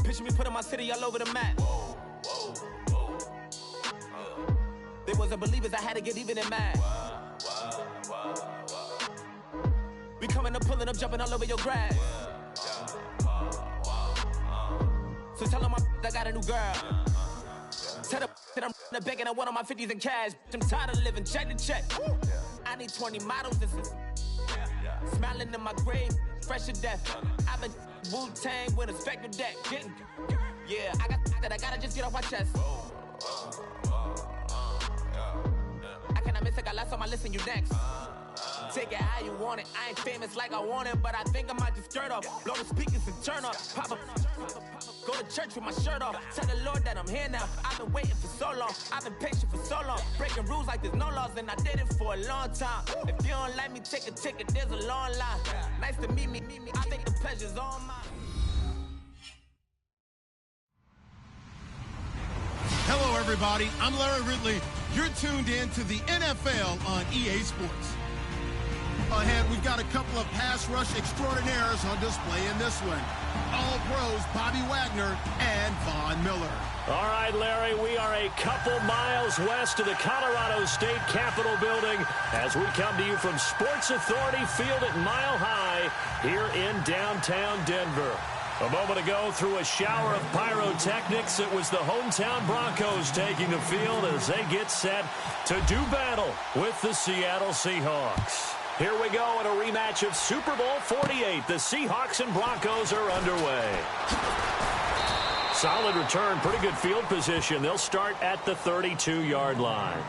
Picture me putting my city all over the map. They wasn't believers, I had to get even and mad. We coming up, pulling up, jumping all over your grass. So tell them I got a new girl. Tell them that I'm in the bank and I want on my 50s in cash. I'm tired of living check to check. I need 20 models, this is smiling in my grave, fresh to death. I've been Wu-Tang with a spectral deck. Yeah, I gotta just get off my chest. I cannot miss, I got last on my list and you next. Take it how you want it. I ain't famous like I want it, but I think I might just skirt off. Blow the speakers and turn up. Pop up. Go to church with my shirt off. Tell the Lord that I'm here now. I've been waiting for so long. I've been patient for so long. Breaking rules like there's no laws, and I did it for a long time. If you don't like me, take a ticket. There's a long line. Nice to meet me. I think the pleasure's all mine. Hello, everybody. I'm Larry Ridley. You're tuned in to the NFL on EA Sports. Ahead, we've got a couple of pass rush extraordinaires on display in this one. All pros Bobby Wagner and Von Miller. All right, Larry, we are a couple miles west of the Colorado State Capitol building as we come to you from Sports Authority Field at Mile High here in downtown Denver. A moment ago, through a shower of pyrotechnics, it was the hometown Broncos taking the field as they get set to do battle with the Seattle Seahawks. Here we go in a rematch of Super Bowl 48. The Seahawks and Broncos are underway. Solid return, pretty good field position. They'll start at the 32-yard line.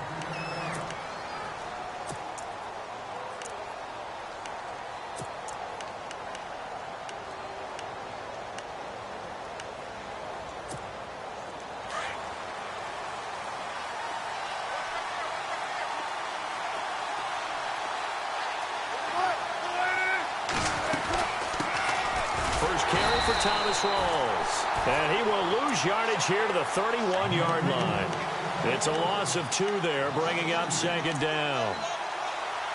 Thomas rolls, and he will lose yardage here to the 31-yard line. It's a loss of 2 there, bringing up second down.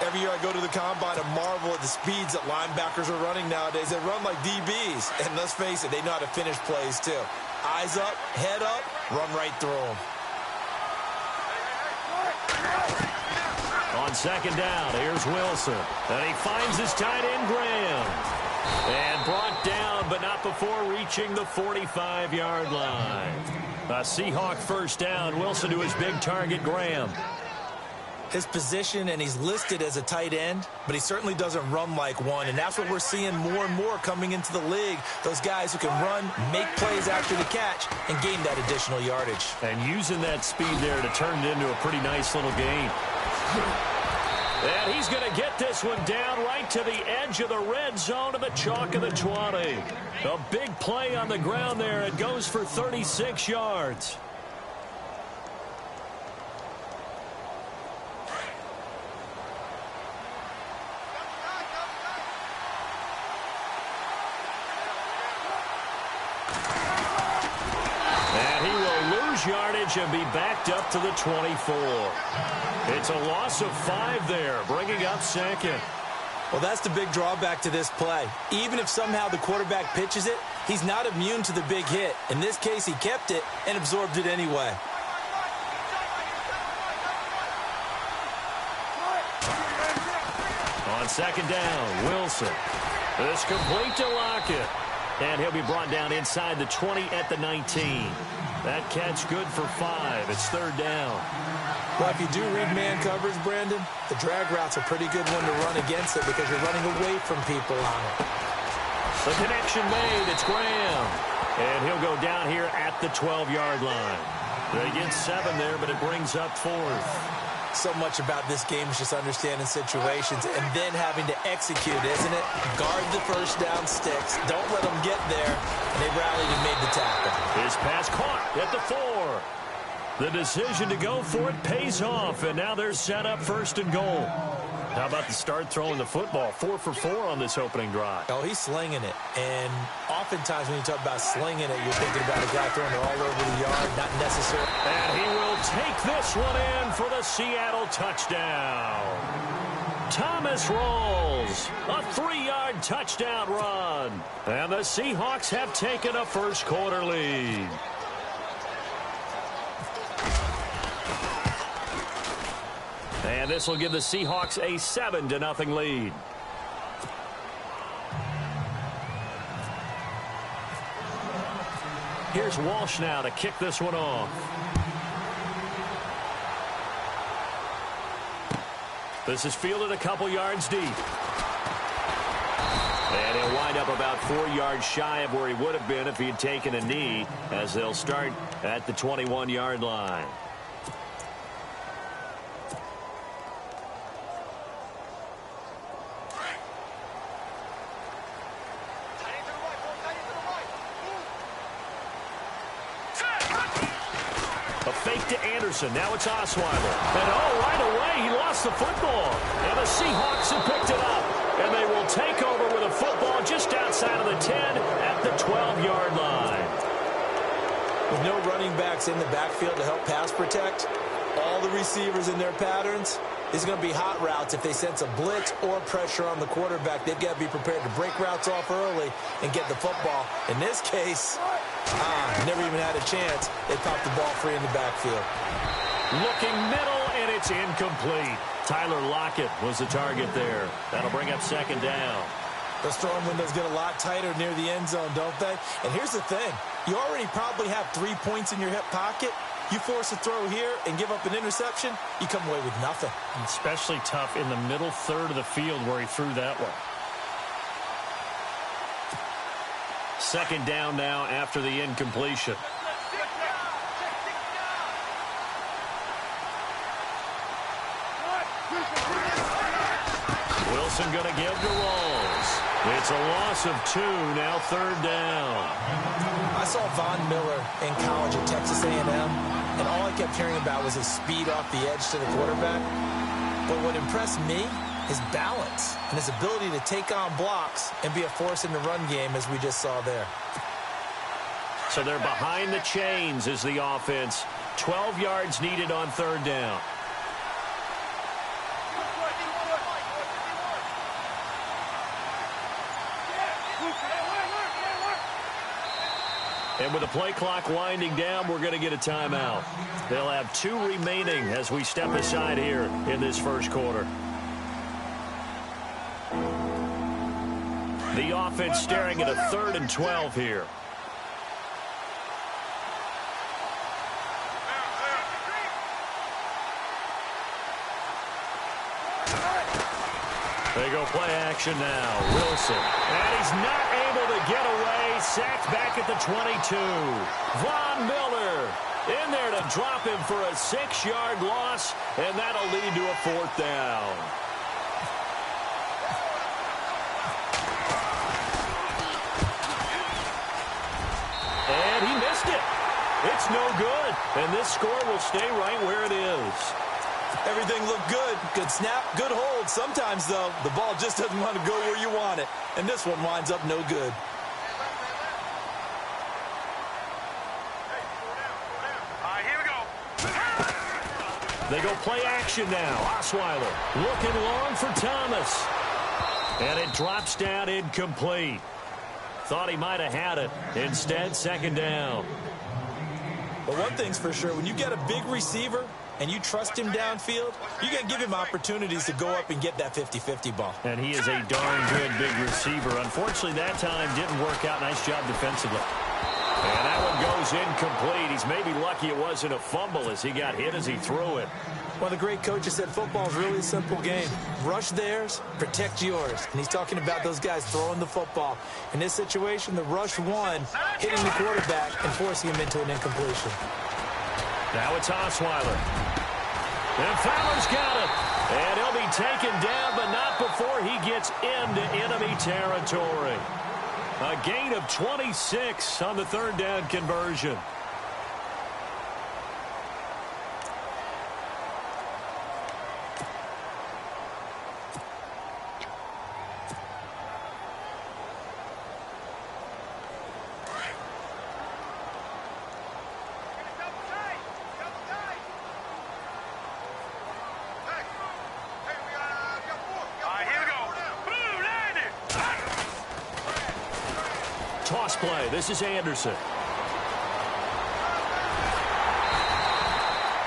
Every year I go to the combine and marvel at the speeds that linebackers are running nowadays. They run like DBs, and let's face it, they know how to finish plays too. Eyes up, head up, run right through them. On second down, here's Wilson, and he finds his tight end, Graham. And brought down, but not before reaching the 45-yard line. A Seahawk first down. Wilson to his big target, Graham. His position, and he's listed as a tight end, but he certainly doesn't run like one, and that's what we're seeing more and more coming into the league. Those guys who can run, make plays after the catch, and gain that additional yardage. And using that speed there to turn it into a pretty nice little gain. And he's going to get this one down right to the edge of the red zone to the chalk of the 20. A big play on the ground there. It goes for 36 yards. And he will lose yardage and be backed up to the 24. It's a loss of 5 there, bringing up second. Well, that's the big drawback to this play. Even if somehow the quarterback pitches it, he's not immune to the big hit. In this case, he kept it and absorbed it anyway. On second down, Wilson. It's complete to Lockett. And he'll be brought down inside the 20 at the 19. That catch good for 5. It's third down. Well, if you do read man coverage, Brandon, the drag route's a pretty good one to run against it because you're running away from people on it. The connection made. It's Graham. And he'll go down here at the 12-yard line. They get 7 there, but it brings up 4th. So much about this game is just understanding situations and then having to execute, isn't it? Guard the first down sticks. Don't let them get there. And they rallied and made the tackle. His pass caught at the 4. The decision to go for it pays off, and now they're set up first and goal. How about the start throwing the football? 4 for 4 on this opening drive. Oh, he's slinging it. And oftentimes when you talk about slinging it, you're thinking about a guy throwing it all over the yard, not necessarily. And he will take this one in for the Seattle touchdown. Thomas rolls. A 3-yard touchdown run. And the Seahawks have taken a first-quarter lead. And this will give the Seahawks a 7-0 lead. Here's Walsh now to kick this one off. This is fielded a couple yards deep. And he'll wind up about 4 yards shy of where he would have been if he had taken a knee, as they'll start at the 21-yard line. Now it's Osweiler. And right away, he lost the football. And the Seahawks have picked it up. And they will take over with a football just outside of the 10 at the 12-yard line. With no running backs in the backfield to help pass protect, all the receivers in their patterns, these are going to be hot routes. If they sense a blitz or pressure on the quarterback, they've got to be prepared to break routes off early and get the football. In this case, never even had a chance. They popped the ball free in the backfield. Looking middle, and it's incomplete. Tyler Lockett was the target there. That'll bring up second down. Those throwing windows get a lot tighter near the end zone, don't they? And here's the thing. You already probably have 3 points in your hip pocket. You force a throw here and give up an interception, you come away with nothing. Especially tough in the middle third of the field where he threw that one. Second down now after the incompletion. Wilson going to give to Rolls. It's a loss of 2, now third down. I saw Von Miller in college at Texas A&M, and all I kept hearing about was his speed off the edge to the quarterback. But what impressed me, his balance and his ability to take on blocks and be a force in the run game, as we just saw there. So they're behind the chains as the offense. 12 yards needed on third down. And with the play clock winding down, we're going to get a timeout. They'll have 2 remaining as we step aside here in this first quarter. The offense staring at a 3rd and 12 here. They go play action now. Wilson. And he's not able to get away. Sacked back at the 22. Von Miller in there to drop him for a 6-yard loss. And that'll lead to a 4th down. And he missed it. It's no good. And this score will stay right where it is. Everything looked good. Good snap, good hold. Sometimes, though, the ball just doesn't want to go where you want it. And this one winds up no good. Here we go. They go play action now. Osweiler looking long for Thomas. And it drops down incomplete. Thought he might have had it. Instead, second down. But one thing's for sure, when you get a big receiver and you trust him downfield, you got to give him opportunities to go up and get that 50-50 ball. And he is a darn good big receiver. Unfortunately, that time didn't work out. Nice job defensively. And that one goes incomplete. He's maybe lucky it wasn't a fumble as he got hit as he threw it. One of the great coaches said football is really a simple game. Rush theirs, protect yours. And he's talking about those guys throwing the football. In this situation, the rush one, hitting the quarterback and forcing him into an incompletion. Now it's Osweiler. And Fowler's got it. And he'll be taken down, but not before he gets into enemy territory. A gain of 26 on the third down conversion. next play. This is Anderson.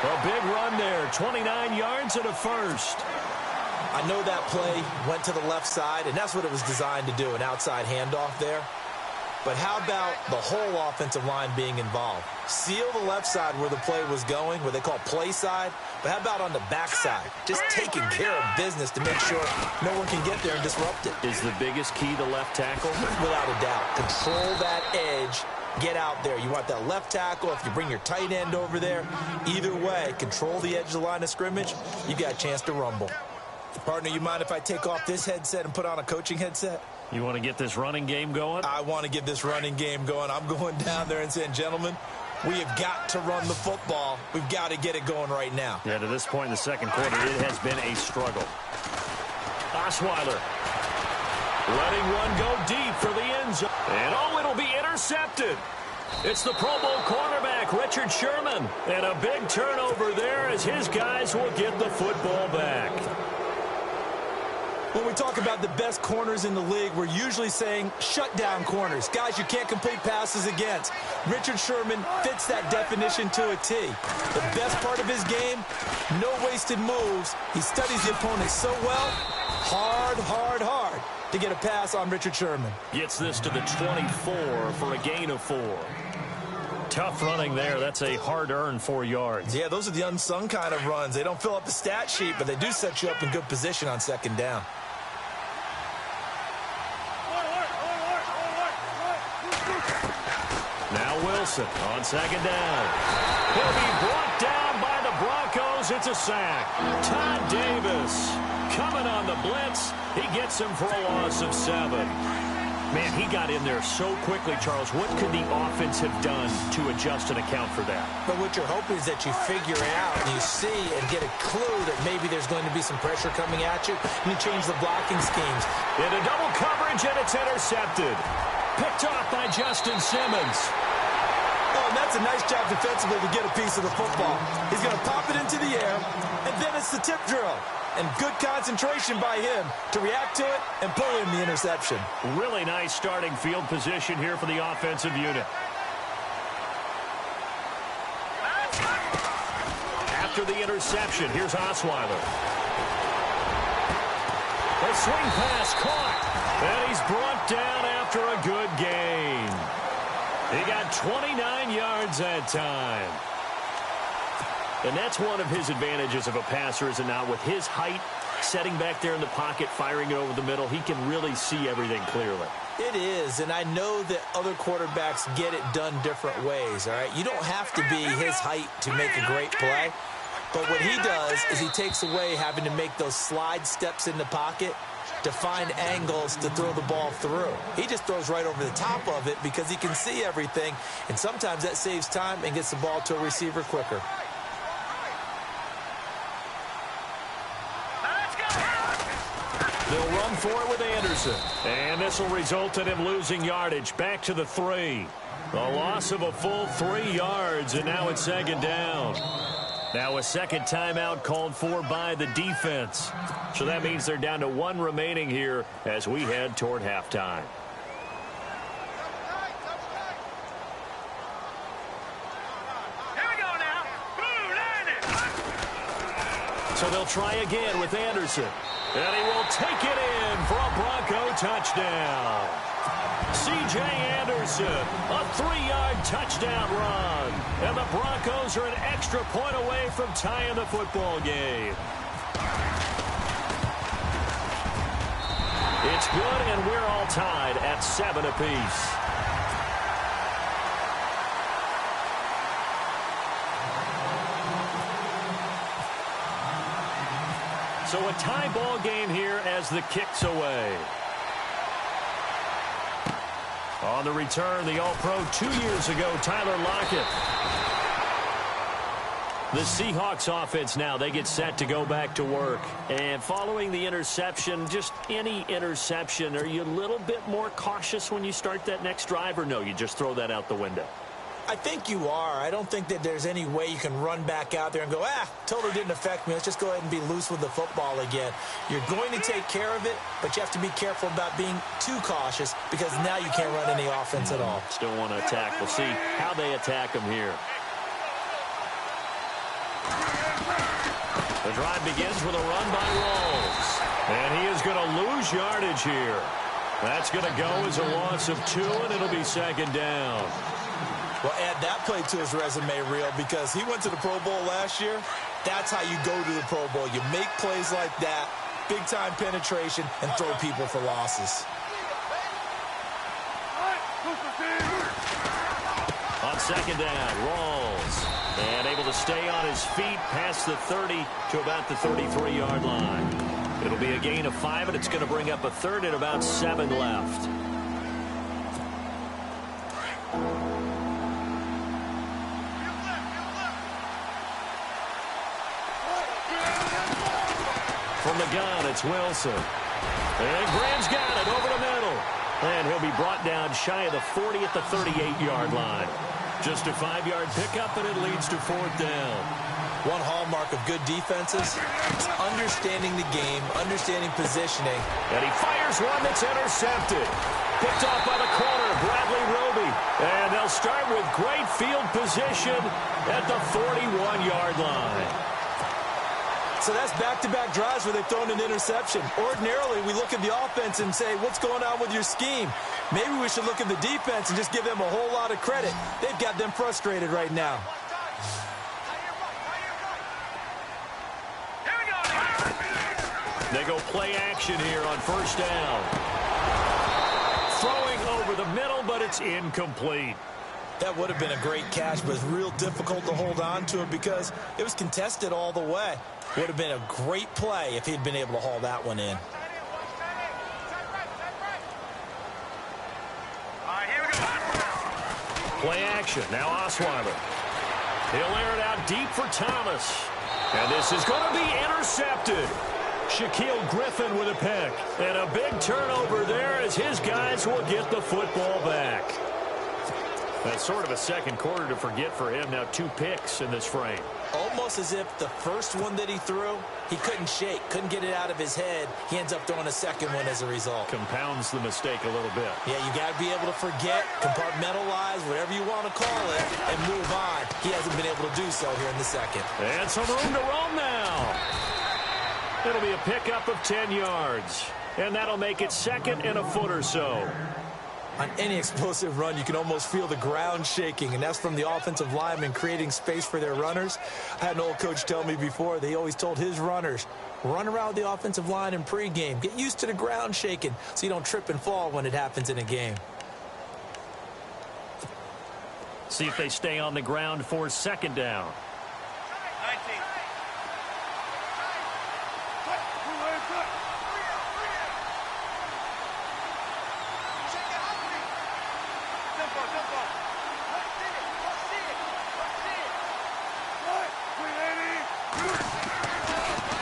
A big run there, 29 yards and a first. I know that play went to the left side, and that's what it was designed to do, an outside handoff there. But how about the whole offensive line being involved? Seal the left side where the play was going, what they call play side. But how about on the back side? Just taking care of business to make sure no one can get there and disrupt it. Is the biggest key the left tackle? Without a doubt. Control that edge. Get out there. You want that left tackle. If you bring your tight end over there, either way, control the edge of the line of scrimmage, you got a chance to rumble. Partner, you mind if I take off this headset and put on a coaching headset? You want to get this running game going? I want to get this running game going. I'm going down there and saying, gentlemen, we have got to run the football. We've got to get it going right now. Yeah, to this point in the second quarter, it has been a struggle. Osweiler letting one go deep for the end zone. And oh, it'll be intercepted. It's the Pro Bowl cornerback, Richard Sherman. And a big turnover there as his guys will get the football back. When we talk about the best corners in the league, we're usually saying shutdown corners. Guys you can't complete passes against. Richard Sherman fits that definition to a T. The best part of his game, no wasted moves. He studies the opponent so well, hard to get a pass on Richard Sherman. Gets this to the 24 for a gain of 4. Tough running there. That's a hard-earned 4 yards. Yeah, those are the unsung kind of runs. They don't fill up the stat sheet, but they do set you up in good position on second down. Now Wilson on second down. He'll be brought down by the Broncos. It's a sack. Todd Davis coming on the blitz. He gets him for a loss of 7. Man, he got in there so quickly, Charles. What could the offense have done to adjust and account for that? But what you're hoping is that you figure it out and you see and get a clue that maybe there's going to be some pressure coming at you, and you change the blocking schemes. In a double coverage, and it's intercepted. Picked off by Justin Simmons. Oh, and that's a nice job defensively to get a piece of the football. He's going to pop it into the air, and then it's the tip drill. And good concentration by him to react to it and pull in the interception. Really nice starting field position here for the offensive unit. After the interception, here's Osweiler. The swing pass caught. And he's brought down after a good gain. He got 29 yards that time. And that's one of his advantages of a passer, is it not? With his height, setting back there in the pocket, firing it over the middle, he can really see everything clearly. It is, and I know that other quarterbacks get it done different ways, all right? You don't have to be his height to make a great play. But what he does is he takes away having to make those slide steps in the pocket to find angles to throw the ball through. He just throws right over the top of it because he can see everything, and sometimes that saves time and gets the ball to a receiver quicker. They'll run for it with Anderson. And this will result in him losing yardage. Back to the 3. A loss of a full 3 yards, and now it's second down. Now a second timeout called for by the defense. So that means they're down to 1 remaining here as we head toward halftime. Here we go now. So they'll try again with Anderson. And he will take it in for a Bronco touchdown. C.J. Anderson, a 3-yard touchdown run. And the Broncos are an extra point away from tying the football game. It's good, and we're all tied at 7 apiece. So a tie ball game here as the kick's away. On the return, the All-Pro 2 years ago, Tyler Lockett. The Seahawks offense now, they get set to go back to work. And following the interception, just any interception, are you a little bit more cautious when you start that next drive, or no, you just throw that out the window? I think you are. I don't think that there's any way you can run back out there and go, totally didn't affect me. Let's just go ahead and be loose with the football again. You're going to take care of it, but you have to be careful about being too cautious because now you can't run any offense at all. Still want to attack. We'll see how they attack him here. The drive begins with a run by Rawls. And he is going to lose yardage here. That's going to go as a loss of 2, and it'll be second down. Well, add that play to his resume reel because he went to the Pro Bowl last year. That's how you go to the Pro Bowl. You make plays like that, big-time penetration, and throw people for losses. On second down, Rawls. And able to stay on his feet past the 30 to about the 33-yard line. It'll be a gain of 5, and it's going to bring up a third and about 7 left. From the gun, it's Wilson. And Graham's got it over the middle. And he'll be brought down shy of the 40 at the 38-yard line. Just a 5-yard pickup, and it leads to 4th down. One hallmark of good defenses is understanding the game, understanding positioning. And he fires one that's intercepted. Picked off by the corner, Bradley Roby. And they'll start with great field position at the 41-yard line. So that's back-to-back drives where they've thrown an interception. Ordinarily, we look at the offense and say, what's going on with your scheme? Maybe we should look at the defense and just give them a whole lot of credit. They've got them frustrated right now. They go play action here on first down. Throwing over the middle, but it's incomplete. That would have been a great catch, but it's real difficult to hold on to it because it was contested all the way. Would have been a great play if he'd been able to haul that one in. Play action. Now Osweiler. He'll air it out deep for Thomas. And this is going to be intercepted. Shaquille Griffin with a pick. And a big turnover there as his guys will get the football back. That's sort of a second quarter to forget for him. Now 2 picks in this frame. Almost as if the first one that he threw, he couldn't shake, couldn't get it out of his head. He ends up throwing a second one as a result. Compounds the mistake a little bit. Yeah, you got to be able to forget, compartmentalize, whatever you want to call it, and move on. He hasn't been able to do so here in the second. And some room to roam now. It'll be a pickup of 10 yards. And that'll make it second and a foot or so. On any explosive run, you can almost feel the ground shaking, and that's from the offensive linemen creating space for their runners. I had an old coach tell me before, they always told his runners, run around the offensive line in pregame. Get used to the ground shaking so you don't trip and fall when it happens in a game. See if they stay on the ground for second down. 19.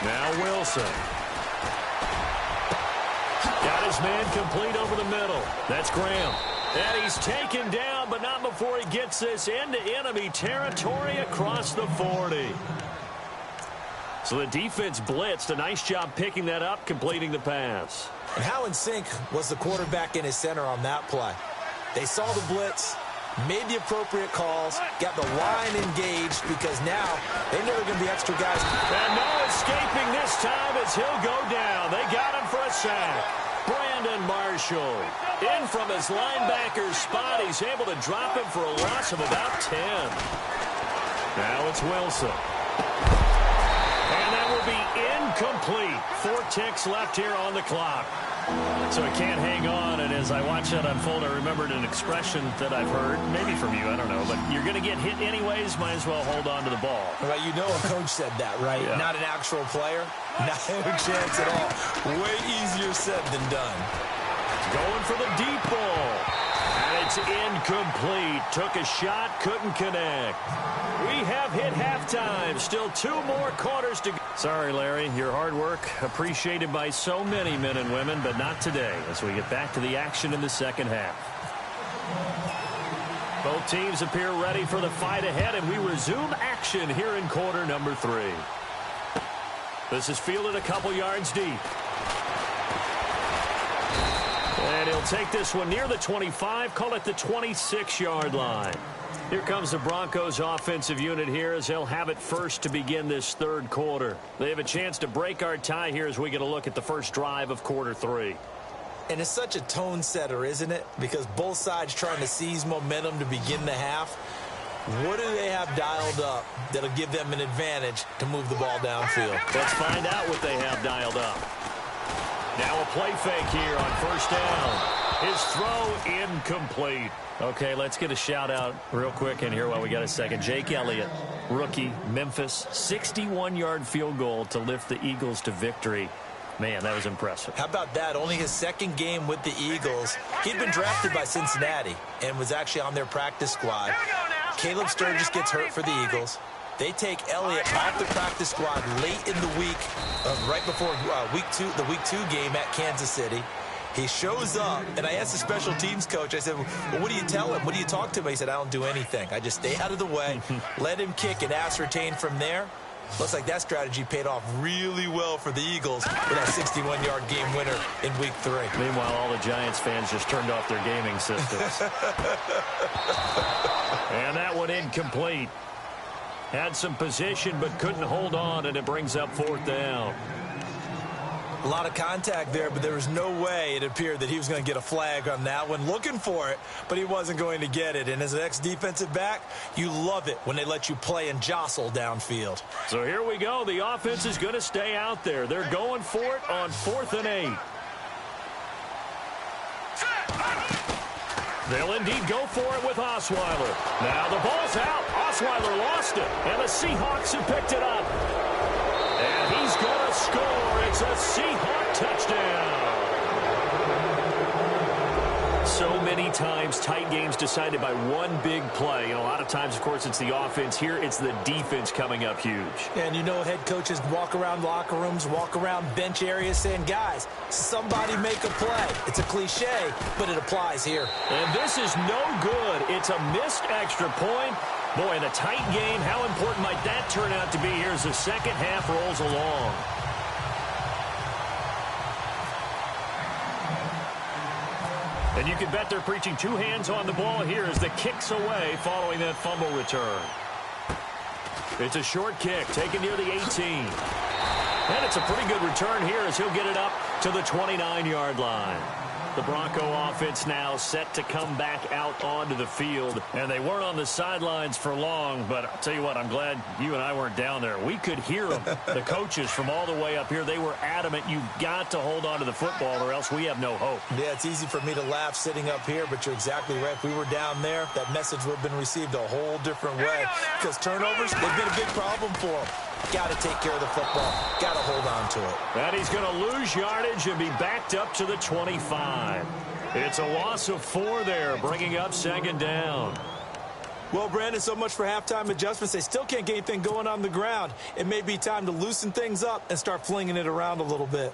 Now Wilson. Got his man complete over the middle. That's Graham. And he's taken down, but not before he gets this into enemy territory across the 40. So the defense blitzed. A nice job picking that up, completing the pass. And how in sync was the quarterback and his center on that play? They saw the blitz, made the appropriate calls, got the line engaged because now they know they're going to be extra guys. And no escaping this time as he'll go down. They got him for a sack. Brandon Marshall in from his linebacker spot. He's able to drop him for a loss of about 10. Now it's Wilson. And that will be incomplete. 4 ticks left here on the clock. So I can't hang on, and as I watch that unfold, I remembered an expression that I've heard, maybe from you, I don't know, but you're going to get hit anyways, might as well hold on to the ball. Well, you know a coach said that, right? Yeah. Not an actual player. Not a chance at all. Way easier said than done. Going for the deep ball. And it's incomplete. Took a shot, couldn't connect. We have hit halftime. Still 2 more quarters to go. Sorry, Larry. Your hard work appreciated by so many men and women, but not today as we get back to the action in the second half. Both teams appear ready for the fight ahead, and we resume action here in quarter number 3. This is fielded a couple yards deep. And he'll take this one near the 25, call it the 26-yard line. Here comes the Broncos offensive unit here as they'll have it first to begin this third quarter. They have a chance to break our tie here as we get a look at the first drive of quarter 3. And it's such a tone setter, isn't it? Because both sides trying to seize momentum to begin the half. What do they have dialed up that'll give them an advantage to move the ball downfield? Let's find out what they have dialed up. Now a play fake here on first down. His throw incomplete. Okay, let's get a shout out real quick in here while we got a second. Jake Elliott, rookie, Memphis, 61-yard field goal to lift the Eagles to victory. Man, that was impressive. How about that? Only his second game with the Eagles. He'd been drafted by Cincinnati and was actually on their practice squad. Caleb Sturgis gets hurt for the Eagles. They take Elliott off the practice squad late in the week, right before the week 2 game at Kansas City. He shows up, and I asked the special teams coach, I said, well, what do you tell him? What do you talk to him? He said, I don't do anything. I just stay out of the way, let him kick, and ascertain from there. Looks like that strategy paid off really well for the Eagles with that 61-yard game winner in week 3. Meanwhile, all the Giants fans just turned off their gaming systems. And that one incomplete. Had some position but couldn't hold on, and it brings up fourth down. A lot of contact there, but there was no way it appeared that he was going to get a flag on that one. Looking for it, but he wasn't going to get it. And as an ex-defensive back, you love it when they let you play and jostle downfield. So here we go. The offense is going to stay out there. They're going for it on 4th and 8. They'll indeed go for it with Osweiler. Now the ball's out. Osweiler lost it, and the Seahawks have picked it up. And he's going to score. It's a Seahawk touchdown. So many times, tight games decided by one big play. And a lot of times, of course, it's the offense. Here, it's the defense coming up huge. And you know head coaches walk around locker rooms, walk around bench areas saying, guys, somebody make a play. It's a cliche, but it applies here. And this is no good. It's a missed extra point. Boy, in a tight game, how important might that turn out to be here as the second half rolls along? And you can bet they're preaching 2 hands on the ball here as the kick's away following that fumble return. It's a short kick taken near the 18. And it's a pretty good return here as he'll get it up to the 29-yard line. The Bronco offense now set to come back out onto the field. And they weren't on the sidelines for long, but I'll tell you what, I'm glad you and I weren't down there. We could hear them, the coaches from all the way up here. They were adamant, you've got to hold on to the football or else we have no hope. Yeah, it's easy for me to laugh sitting up here, but you're exactly right. If we were down there, that message would have been received a whole different way. Because turnovers, they've been a big problem for them. Got to take care of the football. Got to hold on to it. And he's going to lose yardage and be backed up to the 25. It's a loss of 4 there, bringing up second down. Well, Brandon, so much for halftime adjustments. They still can't get anything going on the ground. It may be time to loosen things up and start flinging it around a little bit.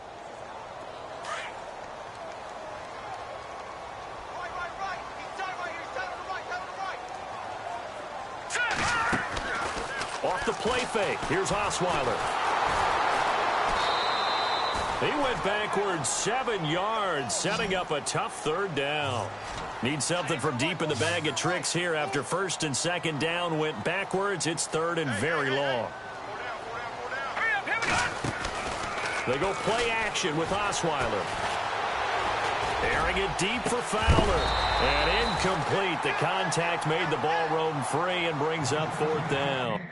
Off the play fake. Here's Osweiler. He went backwards 7 yards, setting up a tough third down. Need something from deep in the bag of tricks here after first and second down went backwards. It's third and very long. They go play action with Osweiler. Airing it deep for Fowler. And incomplete. The contact made the ball roam free and brings up fourth down.